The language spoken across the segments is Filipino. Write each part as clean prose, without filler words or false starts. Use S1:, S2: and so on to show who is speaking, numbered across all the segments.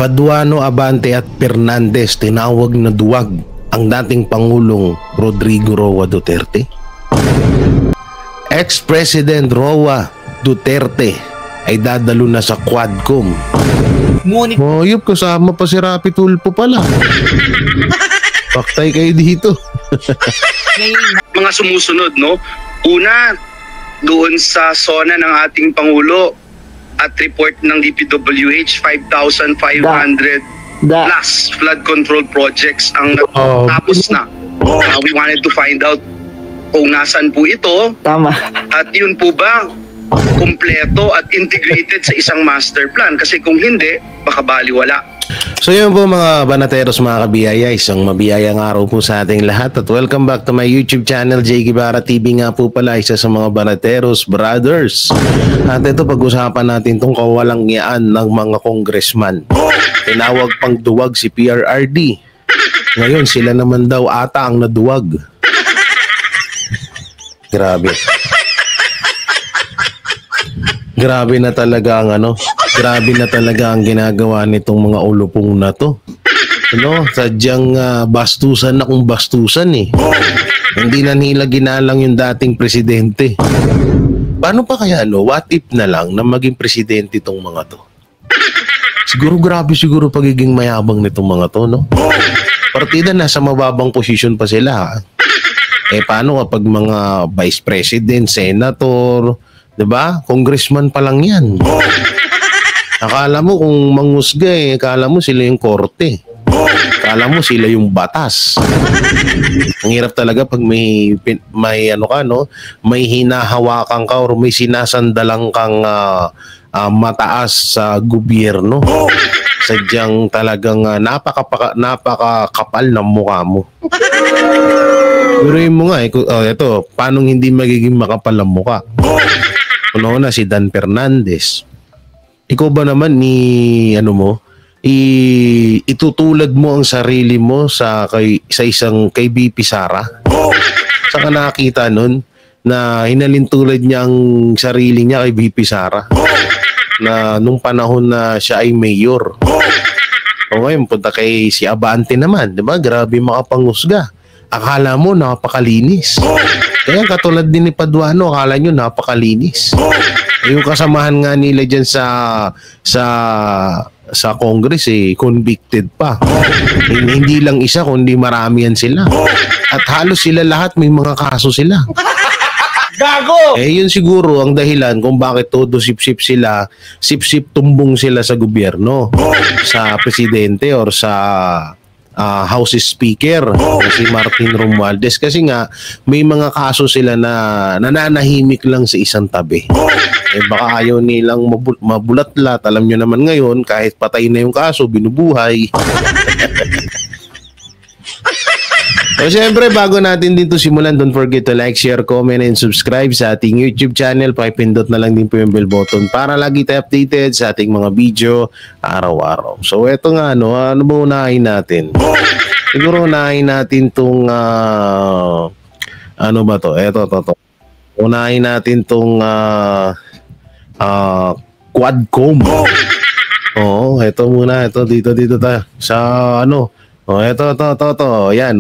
S1: Paduano, Abante at Fernandez tinawag na duwag ang dating Pangulong Rodrigo Roa Duterte. Ex-President Roa Duterte ay dadalo na sa Quadcom.
S2: Ngunit
S1: Moyop, kasama pa si Rapi Tulfo pala. Paktay kayo dito.
S3: Mga sumusunod, no? Una, doon sa SONA ng ating Pangulo at report ng DPWH, 5,500 plus flood control projects ang tapos na. We wanted to find out kung nasan po ito.
S2: tama.
S3: At yun po ba kumpleto at integrated sa isang master plan? Kasi kung hindi, baka baliwala.
S1: So yun po mga banateros, mga kabiyaya, isang mabiyayang araw po sa ating lahat at welcome back to my YouTube channel, J. Guevara TV nga po pala, isa sa mga banateros brothers. At ito, pag-usapan natin itong kawalangyaan ng mga congressman. Tinawag pang duwag si PRRD. Ngayon sila naman daw ata ang naduwag. Grabe. Grabe na talaga ang grabe na talaga ang ginagawa nitong mga ulupong na to. Sadyang bastusan na kung bastusan eh. Hindi na nila ginalang yung dating presidente. Paano pa kaya what if na lang na maging presidente itong mga to? Siguro grabe pagiging mayabang nitong mga to, no? Partida nasa mababang posisyon pa sila. Paano kapag mga vice president, senator, 'di ba? Congressman pa lang 'yan. Akala mo kung manghusga akala mo sila yung korte. Akala mo sila yung batas. Ang hirap talaga pag may may hinahawakan ka or may sinasandalang kang mataas sa gobyerno. Sadyang talagang napakakapal ng mukha mo. Guruin mo nga ito, paano hindi magiging makapal ang mukha? Una si Dan Fernandez. Ikaw ba naman itutulad mo ang sarili mo sa isang kay BP Sara? Saka nakita nun na hinalintulad niya ang sarili niya kay BP Sara na nung panahon na siya ay mayor. O ngayon punta kay si Abante naman, 'di ba? Grabe makapanghusga. Akala mo napakalinis. Kaya katulad din ni Paduano, akala nyo napakalinis. Yung kasamahan nga nila dyan sa Congress convicted pa. Hindi lang isa kundi marami yan sila. At halos sila lahat may mga kaso sila.
S2: Gago!
S1: Yun siguro ang dahilan kung bakit todo sip-sip sila, sip-sip tumbong sila sa gobyerno, sa presidente or sa House Speaker, si Martin Romualdez, kasi nga may mga kaso sila na nananahimik lang sa isang tabi. Baka ayaw nilang mabulatlat. Alam nyo naman ngayon, kahit patay na yung kaso, binubuhay. So syempre, bago natin dito simulan, don't forget to like, share, comment, and subscribe sa ating YouTube channel. Pakipindot na lang din po yung bell button para lagi tayo updated sa ating mga video araw-araw. So eto nga, ano ba unahin natin? Siguro unahin natin tong ano ba to? Eto. Unahin natin tong Quadcom. Oo, eto muna. Eto, dito tayo. Sa eto. Yan,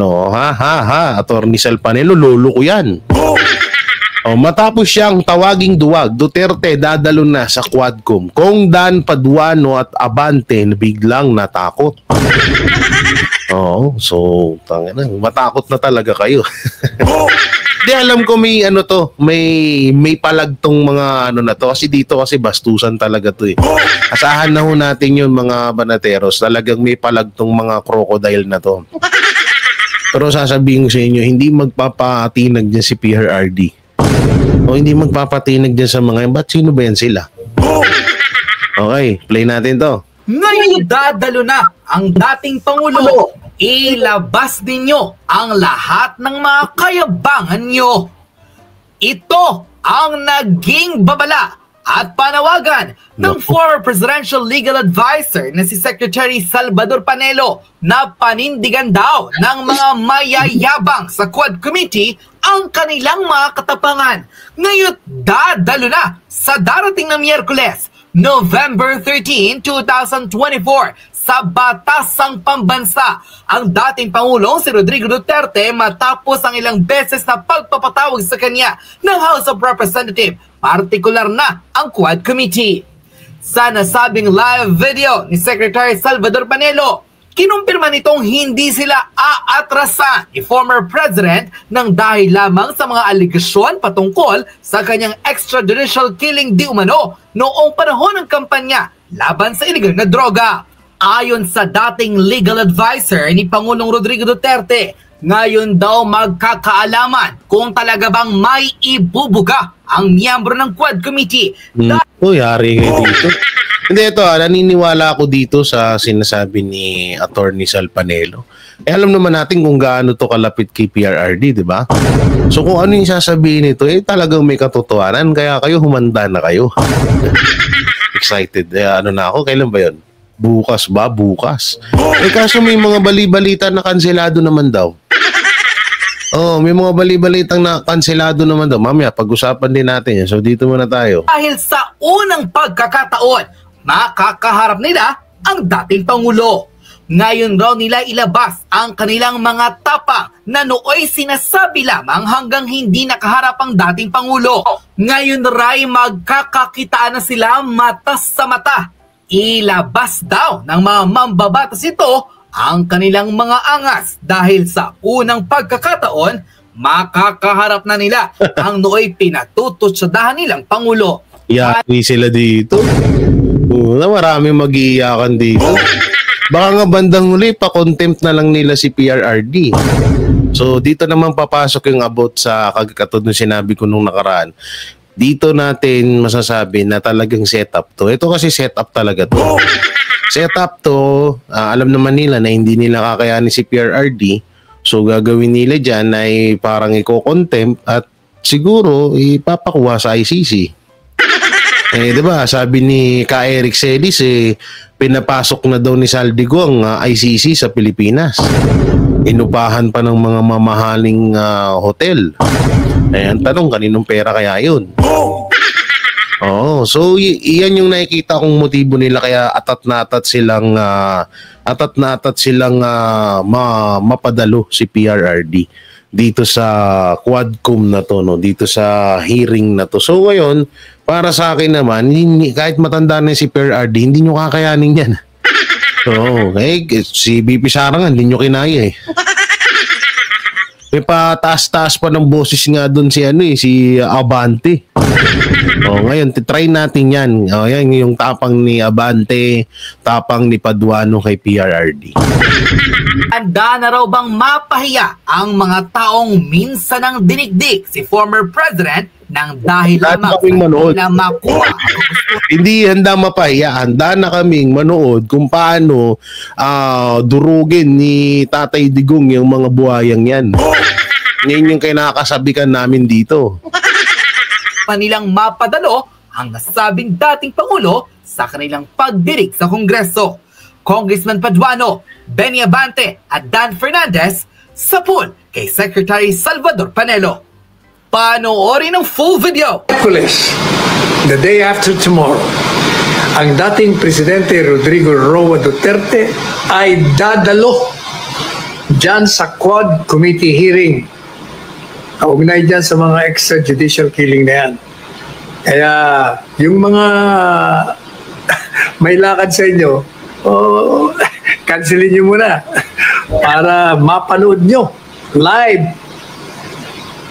S1: Attorney Salpanelo, lolo ko yan. Matapos siyang tawaging duwag, Duterte dadalo na sa Quadcom. Kung Dan, Paduano at Abante biglang natakot. So, matakot na talaga kayo. Di alam ko may may palagtong mga na to kasi dito kasi bastusan talaga to eh. Asahan na ho natin yun mga banateros, talagang may palagtong mga crocodile na to. Pero sasabihin ko sa inyo, hindi magpapatinag dyan si PRRD. O hindi magpapatinag dyan sa mga, ba't sino ba yan sila? Okay, play natin to.
S2: Ngayon dadalo na ang dating Pangulo. Ilabas ninyo ang lahat ng mga kayabangan nyo. Ito ang naging babala at panawagan ng former Presidential Legal Advisor na si Secretary Salvador Panelo na panindigan daw ng mga mayayabang sa Quad Committee ang kanilang mga katapangan. Ngayon dadalo na sa darating na Miyerkules November 13, 2024, sa Batasang Pambansa, ang dating Pangulong si Rodrigo Duterte matapos ang ilang beses na pagpapatawag sa kanya ng House of Representatives, partikular na ang Quad Committee. Sa nasabing live video ni Secretary Salvador Panelo, kinumpirma nitong hindi sila aatrasan ni former President ng dahil lamang sa mga aligasyon patungkol sa kanyang extrajudicial killing di umano noong panahon ng kampanya laban sa iligal na droga. Ayon sa dating legal advisor ni Pangulong Rodrigo Duterte, ngayon daw magkakaalaman kung talaga bang may ibubuga ang miyembro ng Quad Committee.
S1: Yari kayo dito. Hindi, ito, naniniwala ako dito sa sinasabi ni Attorney Sal Panelo. Alam naman natin kung gaano to kalapit kay PRRD, di ba? So kung ano yung sasabihin nito, talagang may katotohanan, kaya kayo humanda na kayo. Excited. Ano na ako, kailan ba yun? Bukas ba? Bukas. Kaso may mga bali-balita na kanselado naman daw. May mga bali-balitang na kanselado naman daw. Mamaya, pag-usapan din natin yan. So dito muna tayo.
S2: Dahil sa unang pagkakataon, makakaharap nila ang dating Pangulo. Ngayon raw nila ilabas ang kanilang mga tapang na nooy sinasabi lamang hanggang hindi nakaharap ang dating Pangulo. Ngayon ray magkakakitaan na sila mata sa mata. Ilabas daw ng mga mambabatas ito ang kanilang mga angas dahil sa unang pagkakataon, makakaharap na nila ang nooy pinatututsadahan nilang Pangulo.
S1: Yari sila dito. Maraming mag-iiyakan dito. Baka nga bandang huli, pa-contempt na lang nila si PRRD. So dito naman papasok yung about sa katulad ng sinabi ko nung nakaraan. Dito natin masasabi na talagang setup to. Ito kasi setup talaga to. Setup to, alam naman nila na hindi nila kakayanin si PRRD. So gagawin nila dyan ay parang i-contempt at siguro ipapakuha sa ICC. Diba, sabi ni Ka Eric Celis, pinapasok na daw ni Saldigo ang ICC sa Pilipinas. Inupahan pa ng mga mamahaling hotel. Ayan, tanong, kaninong pera kaya yun? So iyan yung nakikita kong motibo nila, kaya atat na atat silang mapadalo si PRRD dito sa Quadcom na to, no? Dito sa hearing na to. So ngayon, para sa akin naman, kahit matanda na si PRRD, hindi nyo kakayanin yan. Si BP Sara nga, hindi nyo kinaya eh. May pataas-taas pa ng boses nga doon si Abante. Ngayon, try natin yan. Yan yung tapang ni Abante, tapang ni Paduano kay PRRD.
S2: Handa na raw bang mapahiya ang mga taong minsan ang dinigdig si former President nang dahil lamang sa makuha?
S1: Hindi handa mapahiya, handa na kaming manood kung paano durugin ni Tatay Digong yung mga buhayang yan. Ngayon yung kinakasabikan namin dito.
S2: Panilang mapadalo ang nasabing dating Pangulo sa kanilang pagdirig sa Kongreso. Congressman Paduano, Benny Abante at Dan Fernandez sa pool kay Secretary Salvador Panelo. Panoorin ang full video.
S4: The day after tomorrow, ang dating Presidente Rodrigo Roa Duterte ay dadalo dyan sa Quad Committee hearing. Kaugnay dyan sa mga extrajudicial killing na yan. Kaya yung mga may lakad sa inyo, cancelin nyo muna para mapanood nyo live.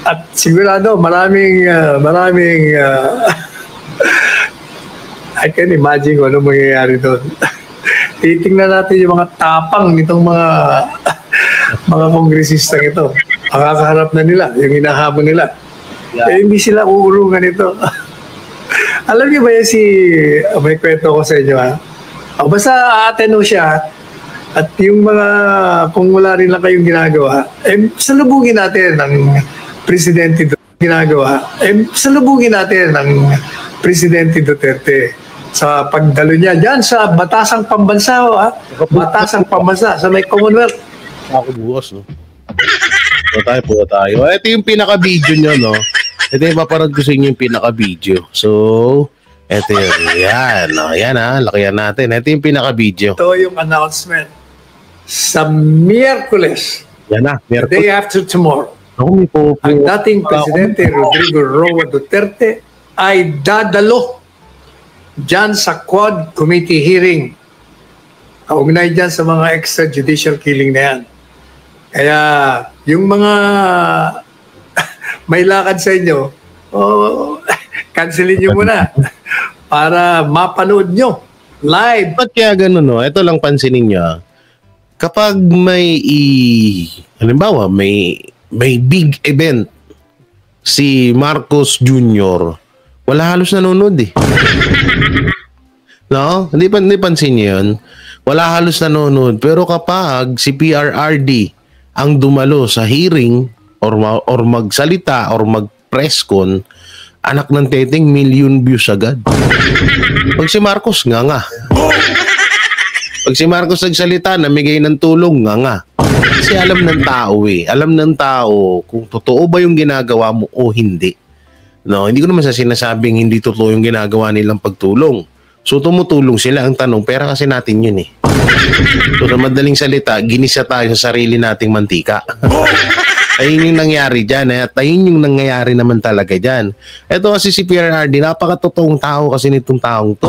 S4: At sigurado maraming I can imagine kung ano mangyayari doon. Titingnan natin yung mga tapang nitong mga kongresistang ito. Makakaharap na nila, yung hinahabol nila. Hindi sila uurungan ito. Alam niyo ba yan may kwento ko sa inyo ha? Basta ateno siya at yung mga, kung wala rin lang kayong ginagawa, salubungin natin ng Presidente Duterte sa pagdalo niya dyan sa Batasang Pambansa, Batasang Pambansa sa may Commonwealth.
S1: Ako bukas, no? Puto tayo. Ito yung pinaka-video nyo, no? Ito yung paparad ko sa inyo yung pinaka-video. So, Ito yun. Yan. Yan lakihan natin. Ito yung pinaka-video.
S4: Ito yung announcement. Sa Miyerkules,
S1: Yan na.
S4: the day after tomorrow,
S1: May po.
S4: ang dating Presidente Rodrigo Roa Duterte ay dadalo dyan sa Quad Committee hearing. Kaugnay dyan sa mga extrajudicial killing na yan. Kaya yung mga may lakad sa inyo, cancelin nyo muna para mapanood nyo live.
S1: Ba't kaya ganun, no? Ito lang pansinin nyo. Kapag may halimbawa, may big event si Marcos Jr., wala halos nanonood eh. No? Hindi pansin niyo yun? Wala halos nanonood. Pero kapag si PRRD ang dumalo sa hearing or magsalita or mag-press con, anak ng teteng, million views agad. Pag si Marcos, nga. Pag si Marcos nagsalita, namigay ng tulong, nga. Kasi alam ng tao eh. Alam ng tao kung totoo ba yung ginagawa mo o hindi. No, hindi ko naman sa sinasabing hindi totoo yung ginagawa nilang pagtulong. So tumutulong sila. Ang tanong, pera kasi natin yun eh. So sa madaling salita, ginisa tayo sa sarili nating mantika. Ayun yung nangyari dyan. At ayun yung nangyayari naman talaga dyan. Ito kasi si PRRD, napakatotoong tao kasi nitong taong to.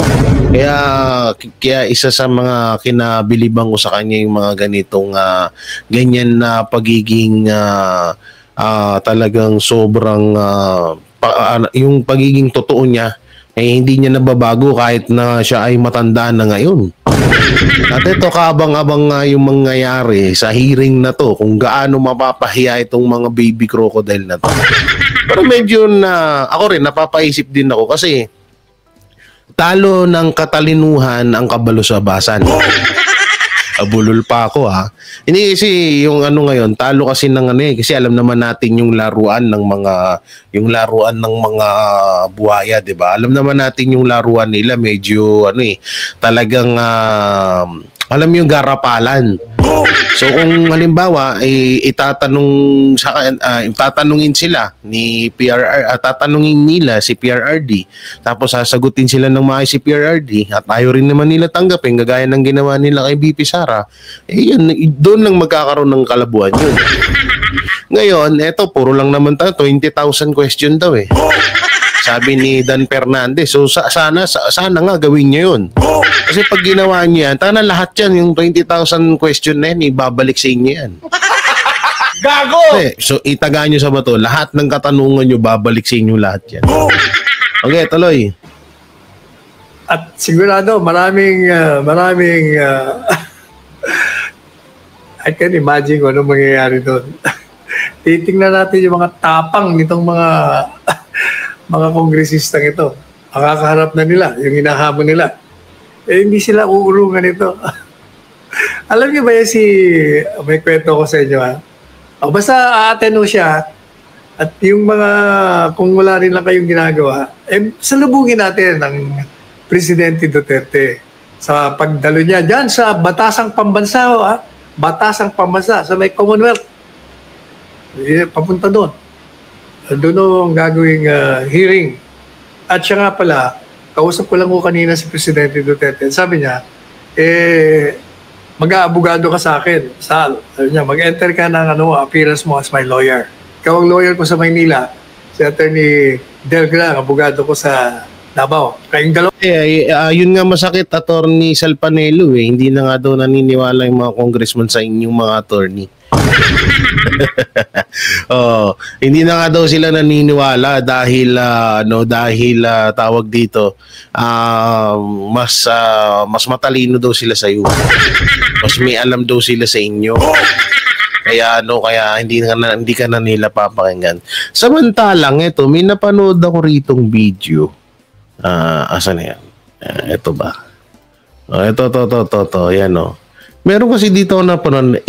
S1: Kaya isa sa mga kinabilibang ko sa kanya yung mga ganitong ganyan na pagiging talagang sobrang yung pagiging totoo niya hindi niya nababago kahit na siya ay matanda na ngayon. At ito, kaabang-abang nga yung mangyayari sa hearing na to kung gaano mapapahiya itong mga baby crocodile na to. Pero medyo ako rin napapaisip din ako kasi talo ng katalinuhan ang kabalo-sabasan. Abulol pa ako Hindi kasi yung ngayon, talo kasi ng kasi alam naman natin yung laruan ng mga buhaya, 'di ba? Alam naman natin yung laruan nila medyo talagang alam yung garapalan. So kung halimbawa tatanungin sila ni tatanungin nila si PRRD, tapos sasagutin sila ng maayos si PRRD at ayaw rin naman nila tanggapin kagaya ng ginawa nila kay BP Sara, yun, doon lang magkakaroon ng kalabuan yun. Ngayon, eto puro lang naman 20,000 question daw eh. Sabi ni Dan Fernandez. So sana nga gawin niya yun. Kasi pag ginawa niya yan, tana lahat yan, yung 20,000 question na yan, ibabalik sa inyo yan.
S2: Gago!
S1: So itaga nyo sa bato, lahat ng katanungan nyo, babalik sa inyo lahat yan. Okay, tuloy.
S4: At sigurado, maraming I can imagine kung ano mangyayari doon. Titingnan natin yung mga tapang nitong mga kongresistang ito. Makakaharap na nila, yung hinahamon nila. Hindi sila uurungan ito. Alam niyo ba yan may kwento ko sa inyo basta aaten siya at yung kung wala rin lang kayong ginagawa, salubungin natin ang Presidente Duterte sa pagdalo niya dyan sa Batasang Pambansa, Batasang Pambansa sa may Commonwealth. Papunta doon. Doon ang gagawing hearing. At siya nga pala, kausap ko lang ko kanina si Presidente Duterte. Sabi niya, mag-aabogado ka sa akin. Sabi niya, mag-enter ka ng appearance mo as my lawyer. Ikaw ang lawyer ko sa Maynila, si Attorney Delgra, abogado ko sa Davao. Kayong dalawa.
S1: Yun nga masakit, Attorney Salpanelo Hindi na nga daw naniniwala yung mga congressman sa inyong mga attorney. Hindi na nga daw sila naniniwala dahil tawag dito mas matalino daw sila sa iyo. Mas may alam daw sila sa inyo. Kaya hindi ka na nila papakinggan. Samantalang ito, may napanood ako ritong video. Asan na yan? Ito ba? Ito. Yan Meron kasi dito na napanood.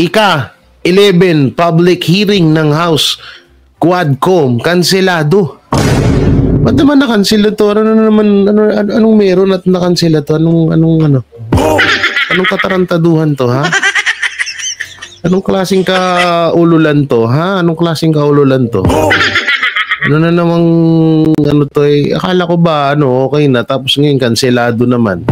S1: 11 public hearing ng House Quadcom kanselado. Ba't naman nakansela to? Anong meron at nakansela to? Anong katarantaduhan to, ha? Anong klaseng kaululan to, ha? Anong klaseng kaululan to? Ano na namang ano to eh. Akala ko ba ano okay na tapos ngayon kanselado naman.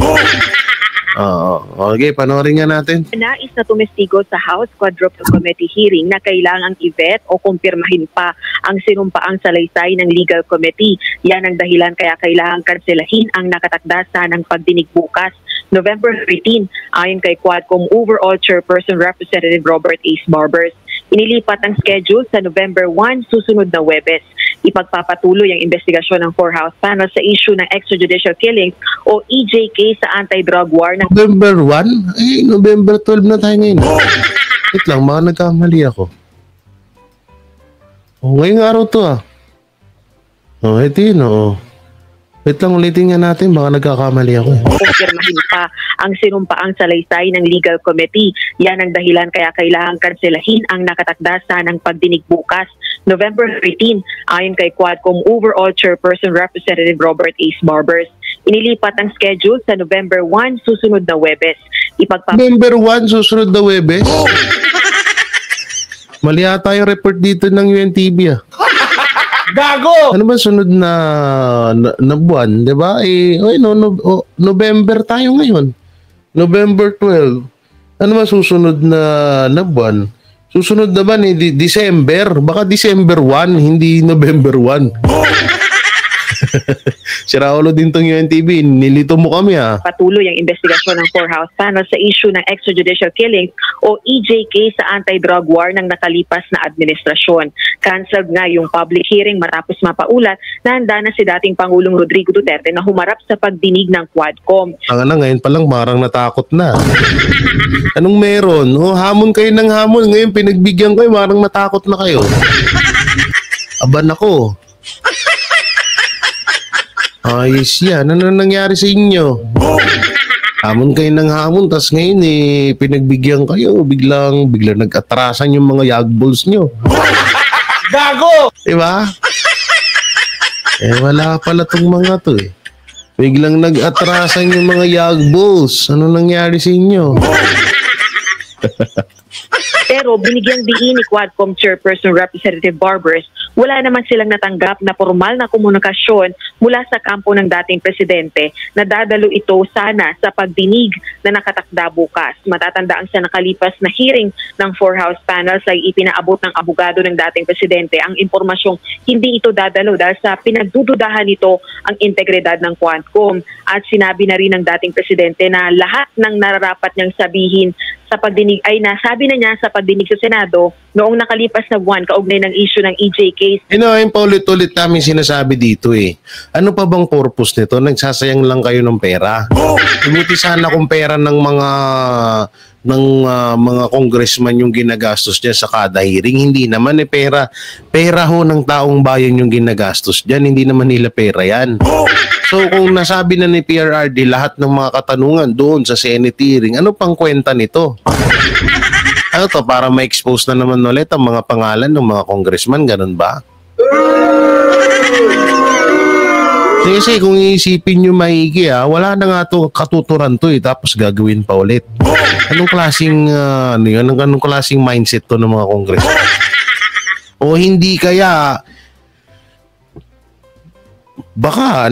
S1: Oo. Okay, panoorin nga natin.
S5: Nais na tumestigo sa House Quadruple Committee hearing na kailangang i-vet o kumpirmahin pa ang sinumpaang salaysay ng Legal Committee. Yan ang dahilan kaya kailangang kanselahin ang nakatakda ng pagdinig bukas, November 13, ayon kay Quadcom Overall Chairperson Representative Robert Ace Barbers. Inilipat ang schedule sa November 1, susunod na Huwebes. Ipagpapatuloy ang investigasyon ng 4 House panel sa issue ng extrajudicial killings o EJK sa anti-drug war ng
S1: November 1? Eh, November 12 na tayo ngayon. Wait lang, baka nagkamali ako. Oh, ngayong araw to ah. Oh, ito yun oh. Wait lang, ulitin nga natin, baka nagkakamali ako.
S5: kumpirmahin pa ang sinumpaang salaysay ng Legal Committee. Yan ang dahilan kaya kailangang kanselahin ang nakatakda ng pagdinig bukas, November 13, ayon kay Quadcom Overall Chairperson Representative Robert Ace Barbers. Inilipat ang schedule sa November 1, susunod na Huwebes.
S1: November 1, susunod na Huwebes? Mali ata yung report dito ng UNTV ah.
S2: Gago!
S1: Ano ba sunod na buwan, 'di ba? Eh, November tayo ngayon. November 12. Ano ba susunod na buwan? Susunod na ba ni December? Baka December 1, hindi November 1. Si Raulo din tong UNTV, nilito mo kami ah.
S5: Patuloy ang investigasyon ng 4 House panel sa issue ng extrajudicial killings o EJK sa anti-drug war ng nakalipas na administrasyon. Cancelled nga yung public hearing matapos mapaulat na handa na si dating Pangulong Rodrigo Duterte na humarap sa pagdinig ng Quadcom.
S1: Ang ngayon pa lang marang natakot na. Anong meron? Oh, hamon kayo ng hamon. Ngayon pinagbigyan kayo, marang natakot na kayo. Aban ako. Ayos yan. Ano nangyari sa inyo? Hamon kayo ng hamon, tas ngayon pinagbigyan kayo. Biglang nag-atrasan yung mga yagballs nyo.
S2: Gago!
S1: Diba? Wala pala tong mga to eh. Biglang nag-atrasan yung mga yagballs. Ano nangyari sa inyo?
S5: Pero binigyang diin ni Quadcom Chairperson Representative Barbers, wala naman silang natanggap na formal na komunikasyon mula sa kampo ng dating presidente na dadalo ito sana sa pagdinig na nakatakda bukas. Matatandaan sa nakalipas na hearing ng 4 House panels ay ipinaabot ng abogado ng dating presidente ang impormasyong hindi ito dadalo dahil sa pinagdududahan nito ang integridad ng Quadcom. At sinabi na rin ng dating presidente na lahat ng nararapat niyang sabihin sa pagdinig ay nasabi na niya sa pagdinig sa Senado noong nakalipas na buwan kaugnay ng issue ng EJK.
S1: Yung paulit-ulit namin sinasabi dito eh. Ano pa bang purpose nito? Nagsasayang lang kayo ng pera. Buti sana kung pera ng mga congressman yung ginagastos dyan sa kada hearing. Hindi naman pera. Pera ho ng taong bayan yung ginagastos dyan. Hindi naman nila pera yan. So kung nasabi na ni PRRD lahat ng mga katanungan doon sa Senate hearing, ano pang kwenta nito? Ano to, para ma-expose na naman ulit ang mga pangalan ng mga congressman, ganun ba? Kasi kung iisipin nyo maigi wala na nga to, katuturan to tapos gagawin pa ulit. Anong klaseng, anong klaseng mindset to ng mga congressman? O hindi kaya, baka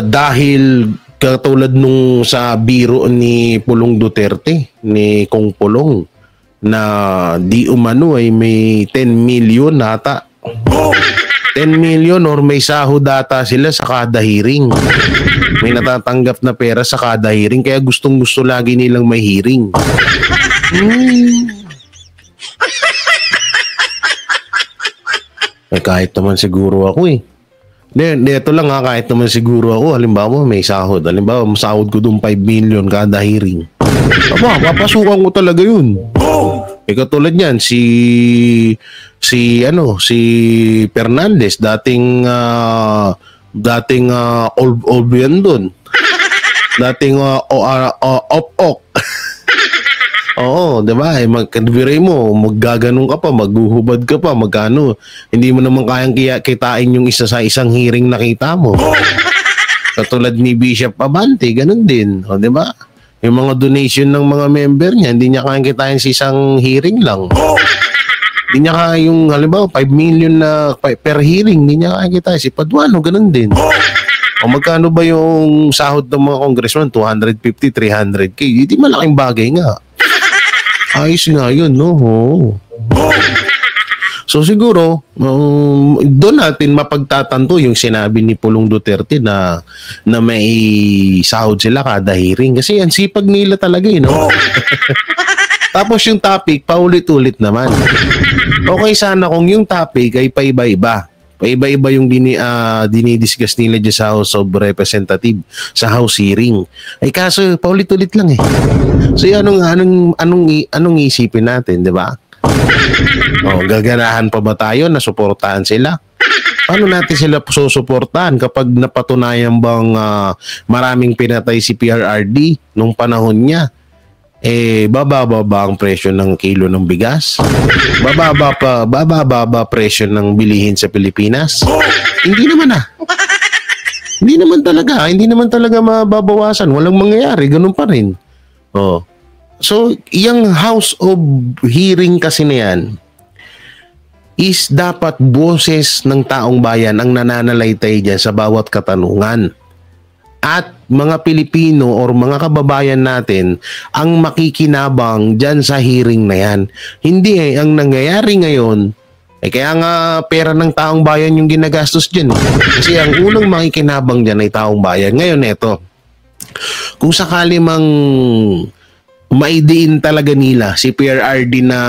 S1: dahil katulad nung sa biro ni Pulong Duterte, ni Kong Pulong, na di umano ay may 10 million nata. 10 million or may sahod data sila sa kada hearing. May natatanggap na pera sa kada hearing kaya gustong-gusto lagi nilang may hearing. Kahit naman siguro ako eh. Ito lang kahit naman siguro ako, halimbawa may sahod. Halimbawa, masahod ko doon 5 million kada hearing. Papasukan ko talaga yun. Katulad niyan, si Fernandez, dating yan doon. Dating op-ok. Oo, diba? Magkadbiray mo, maggaganong ka pa, maghuhubad ka pa, magkano. Hindi mo naman kayang kitain yung isa sa isang hearing na kita mo. Katulad ni Bishop Abante, ganun din. O, diba? Yung mga donation ng mga member niya, hindi niya kayang kitain sa isang hearing lang. Hindi niya kaya yung, halimbawa, 5 million na per hearing, hindi niya kaya kita. Si Paduano, ganun din. O magkano ba yung sahod ng mga congressman? 250, 300K. Hindi malaking bagay nga. Ayos nga yun, no? So siguro, doon natin mapagtatanto yung sinabi ni Pulong Duterte na may sahod sila kada hearing. Kasi ang sipag nila talaga, no? Tapos yung topic, paulit-ulit naman. Okay sana kung yung topic ay paiba-iba. Paiba-iba yung dinidiscuss nila dyan sa House of Representatives, sa House hearing. Ay kaso, paulit-ulit lang eh. So anong isipin natin, di ba? Gaganahan pa ba tayo na suportahan sila? Paano natin sila susuportahan kapag napatunayan bang maraming pinatay si PRRD nung panahon niya? Bababa ba ang presyo ng kilo ng bigas? Bababa ba presyo ng bilihin sa Pilipinas? Hindi naman Hindi naman talaga mababawasan. Walang mangyayari, ganun pa rin. So, yung House of Hearing kasi na yan is dapat boses ng taong bayan ang nananalaytay dyan sa bawat katanungan. At mga Pilipino or mga kababayan natin ang makikinabang dyan sa hearing na yan. Hindi ang nangyayari ngayon, kaya nga pera ng taong bayan yung ginagastos dyan. Kasi ang unang makikinabang dyan ay taong bayan. Ngayon eto, kung sakali mang maidiin talaga nila si PRRD na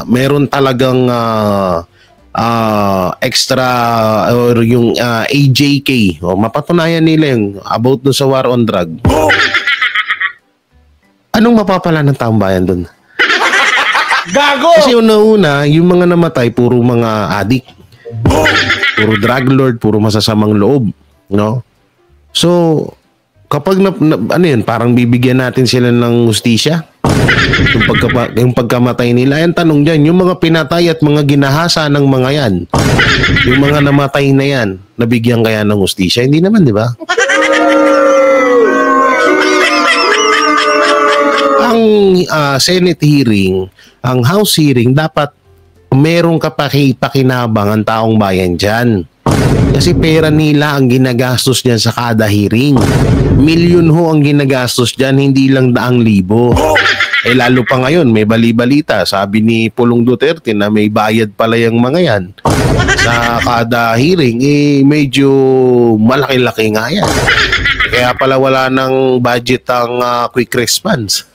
S1: meron talagang extra or yung AJK, mapatunayan nila yung about dun sa war on drug. Anong mapapala ng taong bayan dun?
S2: Gago!
S1: Kasi una-una, yung mga namatay puro mga addict, puro drug lord, puro masasamang loob, no? So kapag ano yun, parang bibigyan natin sila ng hustisya yung pagkamatay nila. Ang tanong dyan, yung mga pinatay at mga ginahasa ng mga yan, yung mga namatay na yan, nabigyan kaya ng hustisya? Hindi naman, di ba? Ang Senate hearing, ang House hearing, dapat merong pakinabang ang taong bayan dyan. Kasi pera nila ang ginagastos dyan sa kada hearing. Milyon ho ang ginagastos dyan, hindi lang 100,000. Lalo pa ngayon, may bali-balita. Sabi ni Pulong Duterte na may bayad pala yung mga yan. Sa kada hearing, medyo malaki-laki nga yan. Kaya pala wala ng budget ang quick response.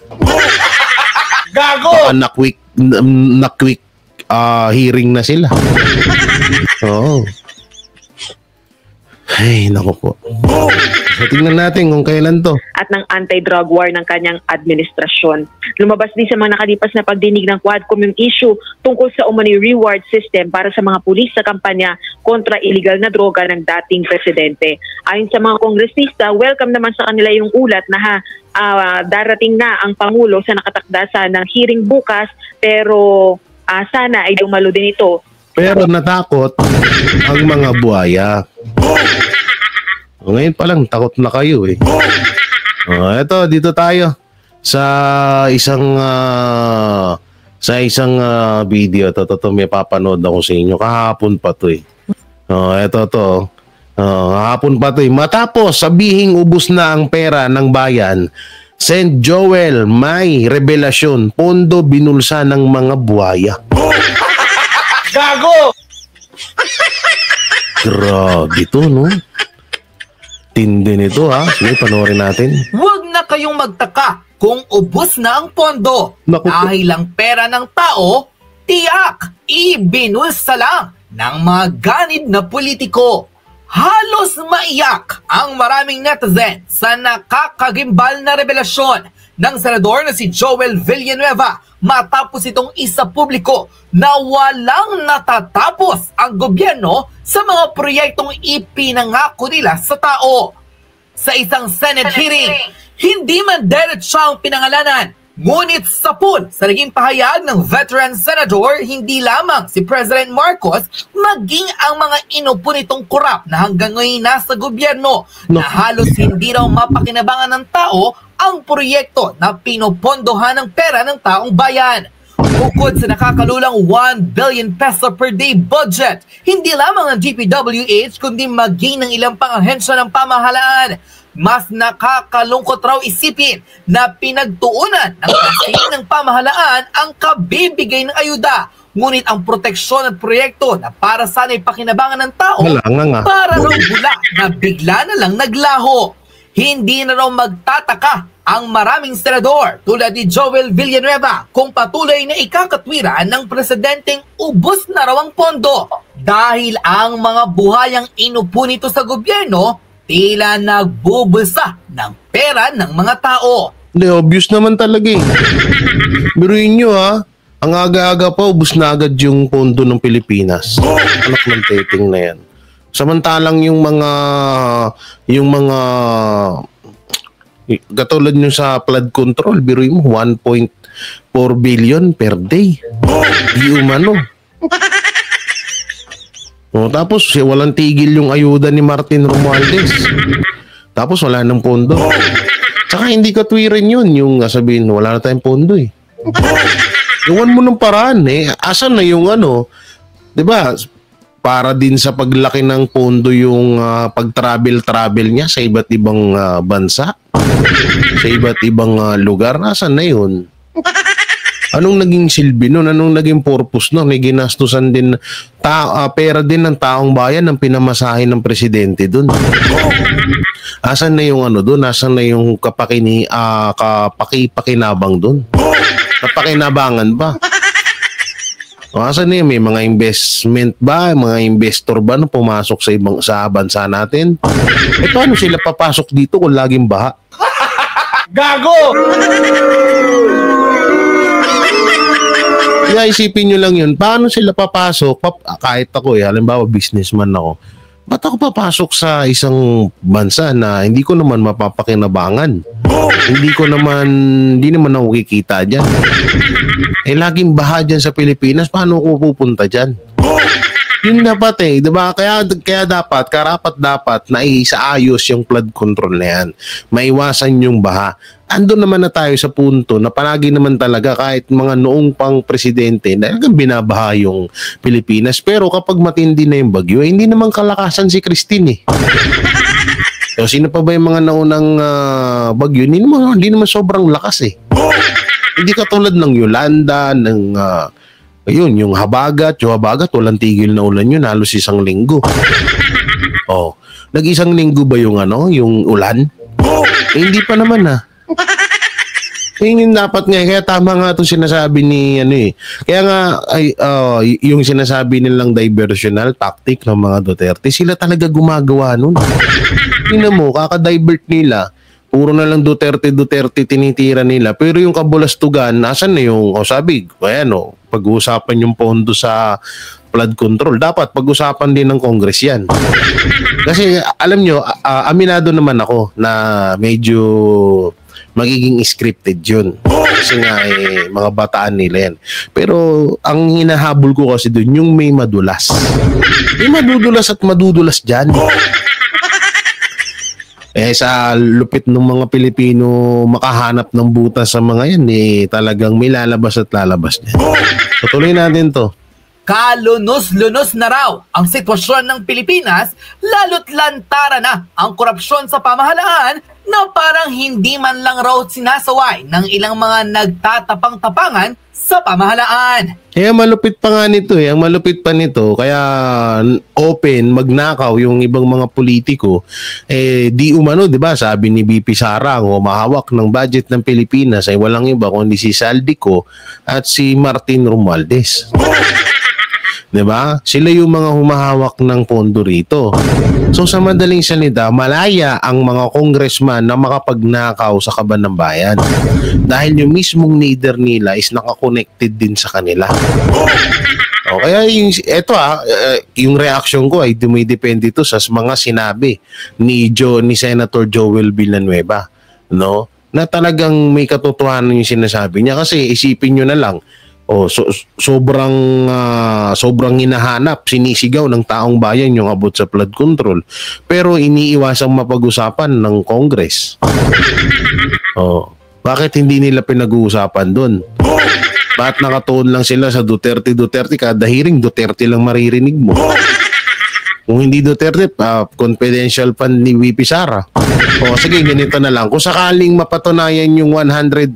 S2: Gago!
S1: Baka na quick hearing na sila. Oo. Ay, naku po. So, tingnan natin kung kailan to.
S5: At ng anti-drug war ng kanyang administrasyon. Lumabas din sa mga nakalipas na pagdinig ng Quadcom yung issue tungkol sa umani reward system para sa mga pulis sa kampanya kontra illegal na droga ng dating presidente. Ayon sa mga kongresista, welcome naman sa kanila yung ulat na darating na ang Pangulo sa nakatakda ng hearing bukas, pero sana ay dumalo din ito.
S1: Pero natakot ang mga buhaya. Ngayon pa lang, takot na kayo eh. Eto, dito tayo sa isang video. Ito, may papanood ako sa inyo. Kahapon pa to eh. Kahapon pa to eh. Matapos sabihing ubos na ang pera ng bayan, St. Joel may revelasyon. Pondo binulsa ng mga buhaya.
S2: Gago!
S1: Grabe to, no? Tindi nito, ha? Sige, panoorin natin.
S2: Huwag na kayong magtaka kung ubos na ang pondo.
S1: Naku po.
S2: Dahil ang pera ng tao, tiyak, ibinulsa lang ng mga ganid na politiko. Halos maiyak ang maraming netizen sa nakakagimbal na revelasyon ng senador na si Joel Villanueva matapos itong isa publiko na walang natatapos ang gobyerno sa mga proyektong ipinangako nila sa tao. Sa isang Senate hearing, hindi man diretsang pinangalanan, ngunit sapul sa naging pahayag ng veteran senador, hindi lamang si President Marcos, maging ang mga inupo nitong korap na hanggang ngayon nasa gobyerno na halos hindi raw mapakinabangan ng tao ang proyekto na pinopondohan ng pera ng taong bayan. Bukod sa nakakalulang 1 billion peso per day budget, hindi lamang ng DPWH kundi maging ng ilang pang ahensya ng pamahalaan. Mas nakakalungkot raw isipin na pinagtuunan ng kasi ng pamahalaan ang kabibigay ng ayuda. Ngunit ang proteksyon at proyekto na para sana'y pakinabangan ng tao,
S1: Wala nga.
S2: para raw bula na bigla na lang naglaho. Hindi na raw magtataka ang maraming senador tulad ni Joel Villanueva kung patuloy na ikakatwiran ng presidenteng ubos na raw ang pondo dahil ang mga buhayang inupo nito sa gobyerno tila nagbubulsa ng pera ng mga tao.
S1: Hindi, obvious naman talaga eh. Biruin nyo ha, ang aga-aga pa, ubus na agad yung pondo ng Pilipinas. Anak ng teting na yan. Samantalang yung mga katulad nyo sa flood control, biruin mo, 1.4 billion per day. Di umano. Tapos walang tigil yung ayuda ni Martin Romualdez. Tapos wala nang pondo. Tsaka hindi katwiran yun, yung sabihin, wala na tayong pondo eh. Gawan mo ng paraan eh. Asan na yung di ba? Para din sa paglaki ng pondo yung pag-travel niya sa iba't ibang bansa, sa iba't ibang lugar. Asan na yun? Anong naging silbi nun? Anong naging purpose nun? May ginastusan din, pera din ng taong bayan ng pinamasahe ng presidente dun. Asan na yung dun? Asan na yung kapakipakinabang dun? Kapakinabangan ba? Asan na yun? May mga investment ba? Mga investor ba na pumasok sa bansa natin? Paano sila papasok dito kung laging baha?
S2: Gago!
S1: Kaya isipin nyo lang yun, paano sila papasok? Kahit ako halimbawa businessman ako, ba't ako papasok sa isang bansa na hindi ko naman mapapakinabangan? Hindi naman ako kikita dyan. Laging baha dyan sa Pilipinas, paano ako pupunta dyan? Yun dapat diba? Kaya karapat dapat na isaayos yung flood control na yan. Maiwasan yung baha. Andun naman na tayo sa punto na palagi naman talaga kahit mga noong pang presidente na binabaha yung Pilipinas. Pero kapag matindi na yung bagyo, hindi naman kalakasan si Christine eh. So, sino pa ba yung mga naunang bagyo? Hindi naman sobrang lakas eh. Hindi katulad ng Yolanda, ng yung habagat, walang tigil na ulan yun, halos isang linggo. Nag-isang linggo ba yung yung ulan? Hindi pa naman Yung dapat nga, kaya tama nga itong sinasabi ni Kaya nga, yung sinasabi nilang diversional tactic ng mga Duterte, sila talaga gumagawa nun. Tingnan mo, kakadivert nila, puro na lang Duterte tinitira nila. Pero yung kabulastugan, nasan na yung, pag-uusapan yung pondo sa flood control. Dapat pag-usapan din ng Congress yan. Kasi alam nyo, aminado naman ako na medyo magiging scripted yun. Kasi nga mga bataan nila yan. Pero ang hinahabol ko kasi dun, yung may madulas. May madudulas at madudulas dyan. Sa lupit ng mga Pilipino makahanap ng butas sa mga yan, talagang may lalabas at lalabas niya. Tutuloy natin to.
S2: Kalunos-lunos na raw ang sitwasyon ng Pilipinas, lalo't lantara na ang korupsyon sa pamahalaan na parang hindi man lang raw sinasaway ng ilang mga nagtatapang-tapangan sa pamahalaan.
S1: Malupit pa nga nito Ang malupit pa nito, kaya open, magnakaw yung ibang mga politiko. Di umano, di ba? Sabi ni BP Sara, ang humahawak ng budget ng Pilipinas ay walang iba kundi si Saldico at si Martin Romualdez. Diba? Sila yung mga humahawak ng pondo rito. So sa madaling salita, malaya ang mga congressman na makapagnakaw sa kaban ng bayan. Dahil yung mismong leader nila is nakakonected din sa kanila. Kaya yung reaction ko ay dumidepende ito sa mga sinabi ni Senator Joel Villanueva. No? Na talagang may katotohanan yung sinasabi niya. Kasi isipin nyo na lang, sobrang hinahanap, sinisigaw ng taong bayan yung abot sa flood control. Pero iniiwasang mapag-usapan ng Congress. Bakit hindi nila pinag-uusapan doon? Ba't nakatuon lang sila sa Duterte? Kada hearing, Duterte lang maririnig mo. Kung hindi Duterte, confidential fund ni VP Sara. O sige, ganito na lang. Kung sakaling mapatunayan yung 25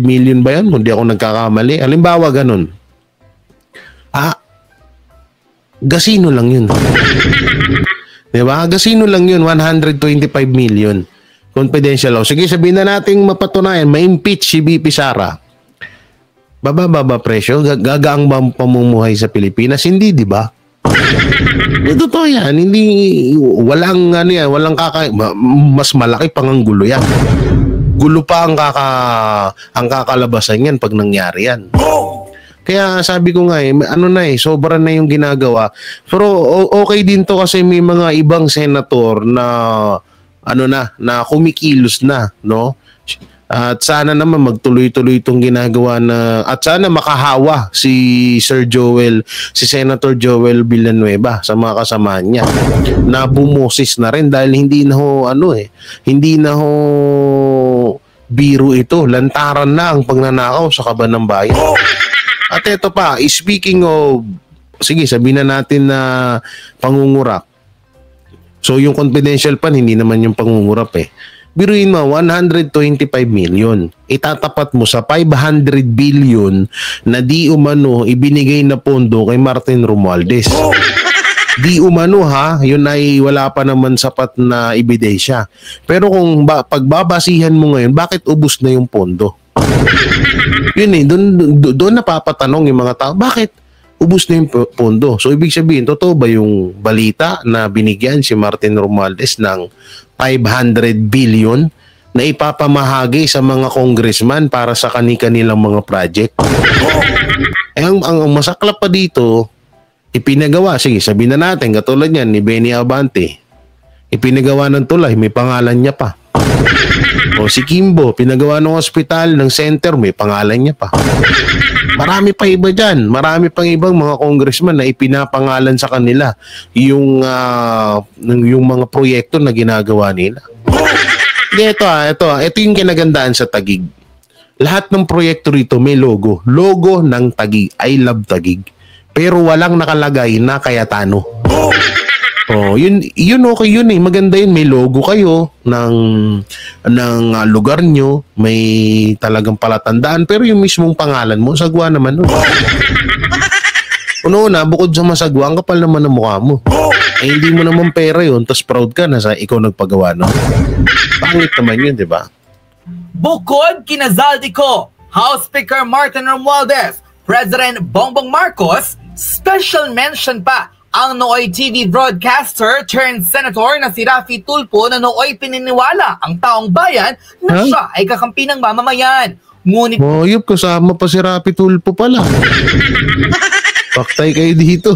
S1: million ba yan? Kung di ako nagkakamali. Halimbawa, ganun. Gasino lang yun. Diba? Gasino lang yun, 125 million. Confidential law. Sige, sabihin na natin mapatunayan, ma-impeach si VP Sara. Baba presyo? Gagaang ba ang pamumuhay sa Pilipinas? Hindi, di ba? Totoo yan. Hindi, walang mas malaki pang ang gulo yan. Gulo pa ang kakalabasan yan pag nangyari yan. Kaya sabi ko nga sobra na yung ginagawa. Pero okay din to kasi may mga ibang senator na na kumikilos na, no? At sana naman magtuloy-tuloy itong ginagawa na at sana makahawa si Senator Joel Villanueva sa mga kasamahan niya na bumusis na rin dahil hindi na ho biro ito, lantaran na ang pagnanakaw sa kaban ng bayan. At ito pa, speaking of, sige, sabihin na natin na pangungurak. So yung confidential fund, hindi naman yung pangungurap eh. Biruin mo, 125 million. Itatapat mo sa 500 billion na di umano ibinigay na pondo kay Martin Romualdez. Di umano yun ay wala pa naman sapat na ebidensya. Pero kung pagbabasihan mo ngayon, bakit ubos na yung pondo? Yun doon napapatanong yung mga tao, bakit ubos na yung pondo? So ibig sabihin, totoo ba yung balita na binigyan si Martin Romualdez ng 500 billion na ipapamahagi sa mga congressman para sa kanilang mga project? Ang masaklap pa dito, ipinagawa, sige sabihin na natin, katulad yan ni Benny Abante, ipinagawa ng tulay, may pangalan niya pa. O si Kimbo, pinagawa ng ospital, ng center, may pangalan niya pa. Marami pa iba dyan. Marami pang ibang mga congressman na ipinapangalan sa kanila yung mga proyekto na ginagawa nila. Ito yung kinagandaan sa Taguig. Lahat ng proyekto rito may logo. Logo ng Taguig. I love Taguig. Pero walang nakalagay na Cayetano. Oh, yun okay yun eh. Maganda yun, may logo kayo ng lugar nyo, may talagang palatandaan, pero yung mismong pangalan mo, sagwa naman nun. Una, bukod sa masagwa, ang kapal naman ng mukha mo. Hindi mo naman pera yun, tapos proud ka na sa ikaw nagpagawa nun. Pangit naman yun, di ba?
S2: Bukod kina Zaldico, House Speaker Martin Romualdez, President Bongbong Marcos, special mention pa ang nooy TV broadcaster turned senator na si Raffy Tulfo na nooy pininiwala ang taong bayan na siya ay kakampi ng mamamayan. Ngunit
S1: Moyop, kasama pa si Raffy Tulfo pala. Paktay kayo dito.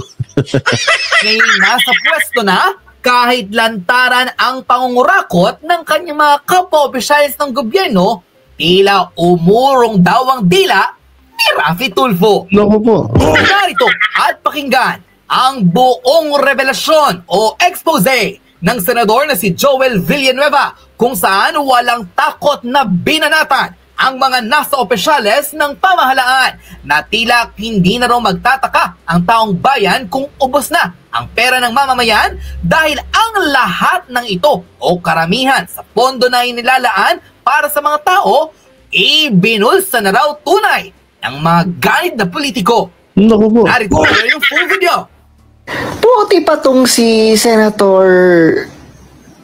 S2: ngayon nasa pwesto na, kahit lantaran ang pangungurakot ng kanyang mga kapwa-opisyalis ng gobyerno, tila umurong daw ang dila ni Raffy Tulfo.
S1: Naku po.
S2: Narito at pakinggan ang buong revelasyon o expose ng senador na si Joel Villanueva kung saan walang takot na binanatan ang mga nasa opisyales ng pamahalaan na tila hindi na raw magtataka ang taong bayan kung ubos na ang pera ng mamamayan dahil ang lahat ng ito o karamihan sa pondo na inilalaan para sa mga tao ibinulsa na raw tunay ng mga ganid na politiko.
S1: Naku po.
S2: Narito yung full video.
S6: Puti pa tong si Senator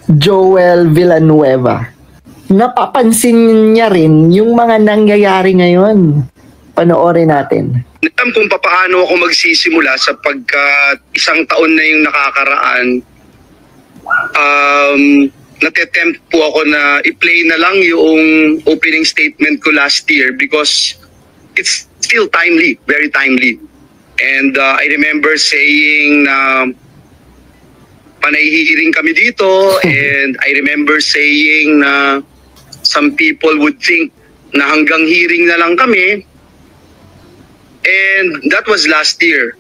S6: Joel Villanueva. Napapansin niya rin yung mga nangyayari ngayon. Panoorin natin.
S3: Alam kung paano ako magsisimula sapagkat isang taon na yung nakakaraan. Natetempt po ako na i-play na lang yung opening statement ko last year because it's still timely, very timely. And I remember saying na panay-hearing kami dito and I remember saying na some people would think na hanggang hearing na lang kami. And that was last year.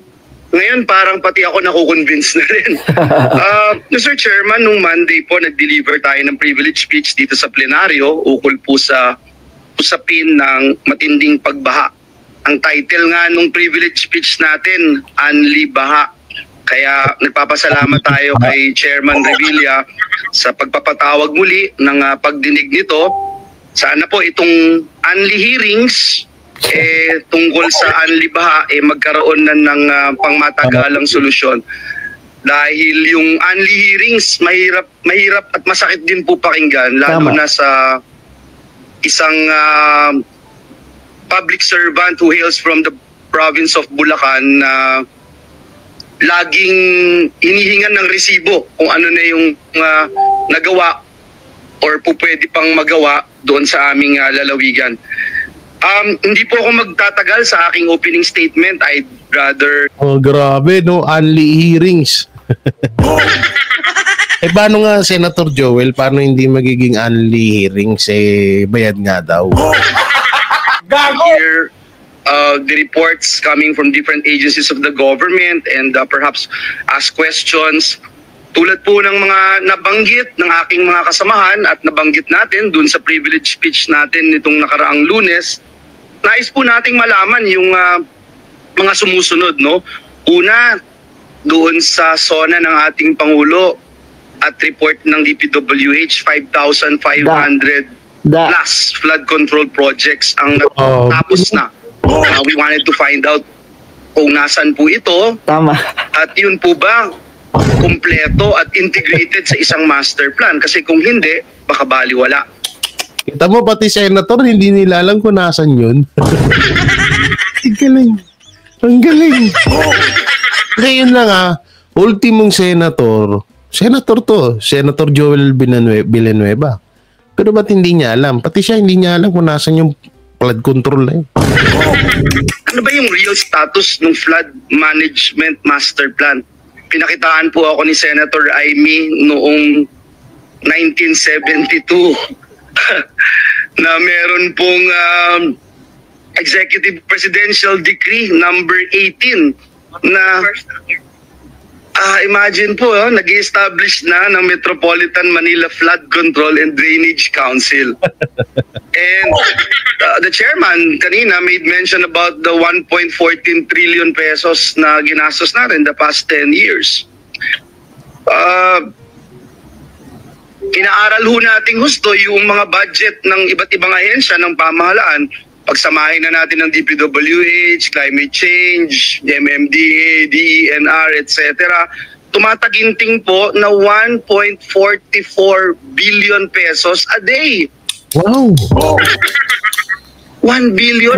S3: Ngayon parang pati ako nakukonvince na rin. Mr. Chairman, nung Monday po nag-deliver tayo ng privilege speech dito sa plenaryo ukol po sa usapin ng matinding pagbaha. Ang title nga nung privilege speech natin, Anli Baha. Kaya nagpapasalamat tayo kay Chairman Revilla sa pagpapatawag muli ng pagdinig nito. Sana po itong Anli hearings tungkol sa Anli Baha magkaroon na ng pangmatagalang solusyon. Dahil yung Anli hearings mahirap at masakit din po pakinggan, lalo na sa isang public servant who hails from the province of Bulacan na laging hinihingan ng resibo kung ano na yung nagawa or po pwede pang magawa doon sa aming lalawigan. Hindi po ako magtatagal sa aking opening statement. I'd rather...
S1: Oh, grabe, no? Anli hearings. Paano nga, Senator Joel, paano hindi magiging Anli hearings? Bayad nga daw.
S3: Hear the reports coming from different agencies of the government and perhaps ask questions tulad po ng mga nabanggit ng aking mga kasamahan at nabanggit natin dun sa privilege speech natin nitong nakaraang Lunes. Nais po nating malaman yung mga sumusunod, no? Una, doon sa SONA ng ating Pangulo at report ng DPWH, 5,500 plus flood control projects ang natapos na. We wanted to find out kung nasan po ito.
S6: Tama.
S3: At yun po ba kumpleto at integrated sa isang master plan? Kasi kung hindi, baka baliwala.
S1: Kita mo, pati senator, hindi nila alam kung nasan yun. Ang galing. Ang galing. Ngayon lang ultimong senator to, Senator Joel Villanueva. Pero ba't hindi niya alam? Pati siya hindi niya alam kung nasan yung flood control na yun.
S3: Ano ba yung real status ng flood management master plan? Pinakitaan po ako ni Senator Amy noong 1972 na meron pong Executive Presidential Decree number 18 na imagine po, nag-establish na ng Metropolitan Manila Flood Control and Drainage Council. And the chairman kanina made mention about the 1.14 trillion pesos na ginastos natin the past 10 years. Inaaral ho nating husto yung mga budget ng iba't ibang ahensya ng pamahalaan. Pagsamahin na natin ng DPWH, climate change, MMDA, DENR, etc. Tumataginting po na 1.44 billion pesos a day.
S1: Wow!
S3: 1,440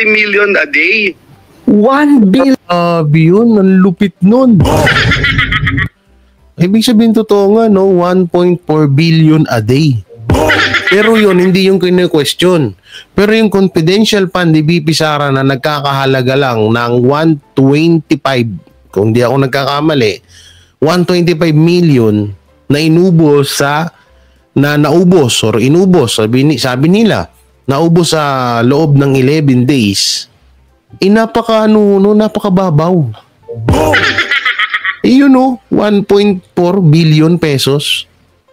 S3: million a day.
S6: 1 billion.
S1: Yun, ang lupit nun. Ibig sabihin totoo nga, no? 1.4 billion a day. Pero yun, hindi yung kine-question. Pero yung confidential fund ni BP Sara na nagkakahalaga lang ng 125, kung di ako nagkakamali, 125 million na inubos naubos or inubos, sabi nila, naubos sa loob ng 11 days, napakababaw. Yun 1.4 billion pesos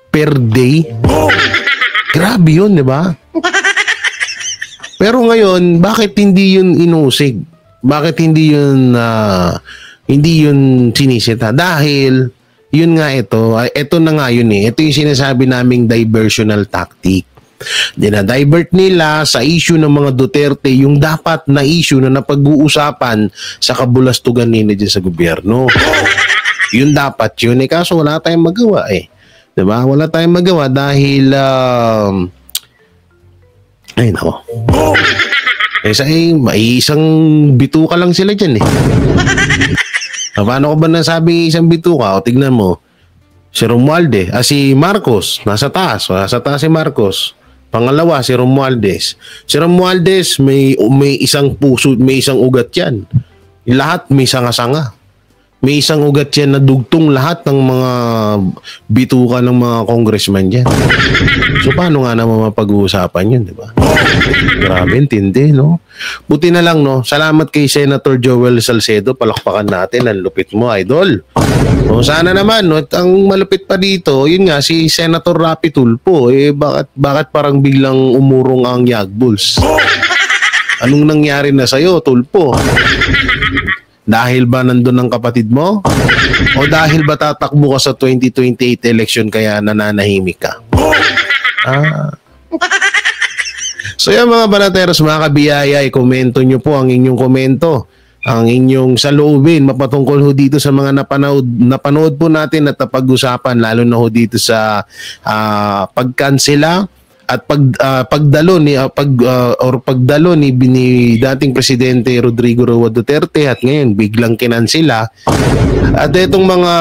S1: per day. Grabe yun, di ba? Pero ngayon, bakit hindi yun inusig? Bakit hindi yun sinisita? Dahil, yun nga ito na nga yun Ito yung sinasabi naming diversional tactic. Dinadivert nila sa issue ng mga Duterte yung dapat na issue na napag-uusapan sa kabulastugan nila dyan sa gobyerno. Yun dapat yun. Kaso wala tayong magawa Diba? Wala tayong magawa dahil ay nako. May isang bituka lang sila dyan Paano ko ba nasabi isang bituka? O tignan mo. Si Romualdez, si Marcos, nasa taas si Marcos. Pangalawa, si Romualdez. Si Romualdez, may isang puso, may isang ugat yan. Lahat may sanga-sanga. may isang ugat yan na dugtong lahat ng mga bituka ng mga congressman dyan. So paano nga naman mapag-uusapan yun, di ba? Grabe, intindi, no? Buti na lang, no? Salamat kay Senator Joel Salcedo. Palakpakan natin. Ang lupit mo, idol. O, sana naman, no? At ang malupit pa dito, yun nga, si Senator Rapi Tulfo. Eh, bakit parang biglang umurong ang Yagbulls? Anong nangyari na sa'yo, Tulfo? Dahil ba nandun ang kapatid mo? O dahil ba tatakbo ka sa 2028 election kaya nananahimik ka? So yan mga banateros, mga kabiyaya, i-komento nyo po ang inyong komento, ang inyong saloobin mapatungkol ho dito sa mga napanood po natin at napag-usapan, lalo na ho dito sa pagkansela at pagdalo ni dating presidente Rodrigo Roa Duterte at ngayon biglang kinansela. At itong mga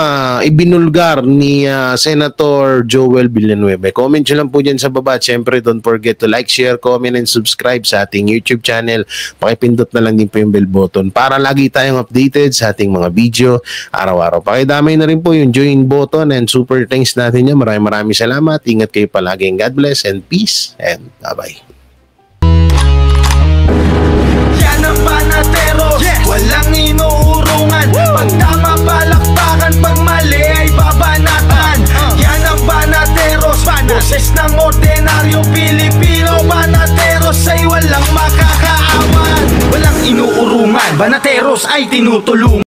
S1: ibinulgar ni Senator Joel Villanueva. Comment nyo lang po dyan sa baba. Siyempre, don't forget to like, share, comment, and subscribe sa ating YouTube channel. Pakipindot na lang din po yung bell button para lagi tayong updated sa ating mga video araw-araw. Pakidamay na rin po yung join button and super thanks natin yan. Maraming salamat. Ingat kayo palagi. God bless and peace and bye-bye.
S7: Yan ang Banateros, walang inuurungan. Pag tama palakpakan, pag mali ay babanatan. Yan ang Banateros, boses ng ordinaryong Pilipino. Banateros ay walang makakaawan, walang inuurungan. Banateros ay tinutulungan.